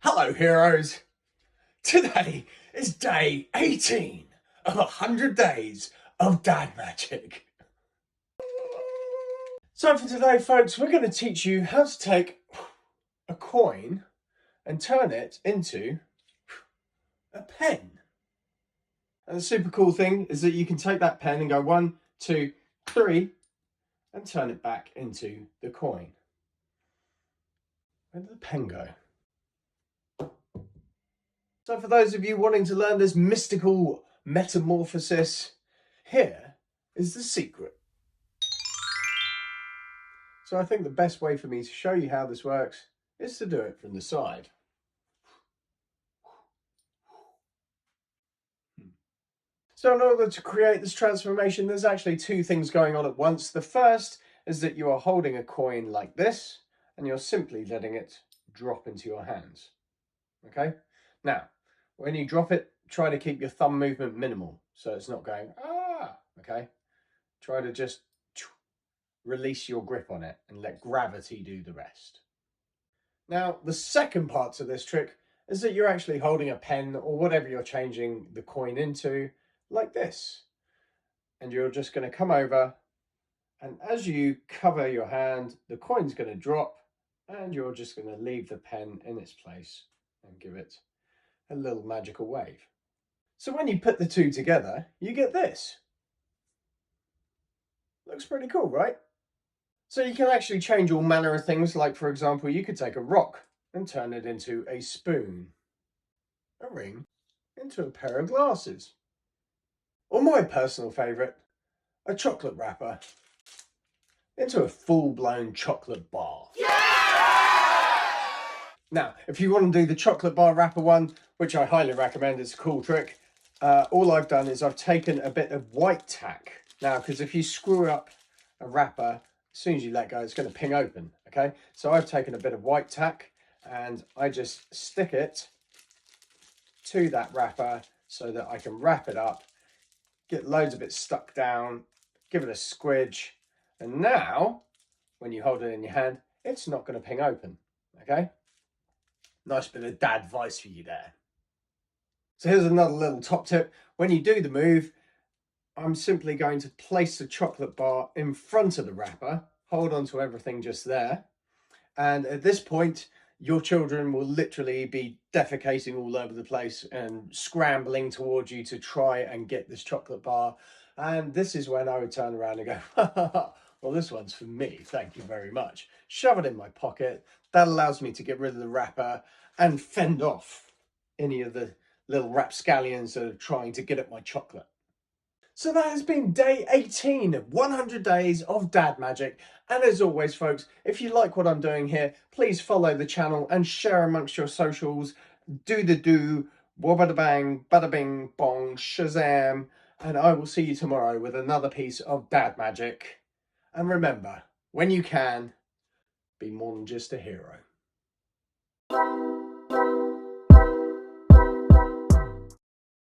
Hello heroes! Today is day 18 of 100 days of dad magic. So for today folks, we're going to teach you how to take a coin and turn it into a pen. And the super cool thing is that you can take that pen and go 1, 2, 3 and turn it back into the coin. Where did the pen go? So for those of you wanting to learn this mystical metamorphosis, here is the secret. So I think the best way for me to show you how this works is to do it from the side. So in order to create this transformation, there's actually two things going on at once. The first is that you are holding a coin like this, and you're simply letting it drop into your hands. Okay? Now, when you drop it, try to keep your thumb movement minimal, so it's not going, ah, okay? Try to just release your grip on it and let gravity do the rest. Now, the second part to this trick is that you're actually holding a pen or whatever you're changing the coin into, like this. And you're just going to come over, and as you cover your hand, the coin's going to drop, and you're just going to leave the pen in its place and give it a little magical wave. So when you put the two together, you get this. Looks pretty cool, right? So you can actually change all manner of things, like for example, you could take a rock and turn it into a spoon, a ring into a pair of glasses, or my personal favourite, a chocolate wrapper into a full-blown chocolate bar. Now, if you want to do the chocolate bar wrapper one, which I highly recommend, it's a cool trick, all I've done is I've taken a bit of white tack. Now, because if you screw up a wrapper, as soon as you let go, it's going to ping open, okay? So I've taken a bit of white tack and I just stick it to that wrapper so that I can wrap it up, get loads of it stuck down, give it a squidge, and now, when you hold it in your hand, it's not going to ping open, okay? Nice bit of dad advice for you there. So here's another little top tip. When you do the move, I'm simply going to place the chocolate bar in front of the wrapper, hold on to everything just there. And at this point, your children will literally be defecating all over the place and scrambling towards you to try and get this chocolate bar. And this is when I would turn around and go, well, this one's for me, thank you very much. Shove it in my pocket. That allows me to get rid of the wrapper and fend off any of the little rapscallions that are trying to get at my chocolate. So that has been day 18 of 100 days of dad magic. And as always, folks, if you like what I'm doing here, please follow the channel and share amongst your socials. Do, wabada bang, bada bing, bong, shazam. And I will see you tomorrow with another piece of dad magic. And remember, when you can, be more than just a hero.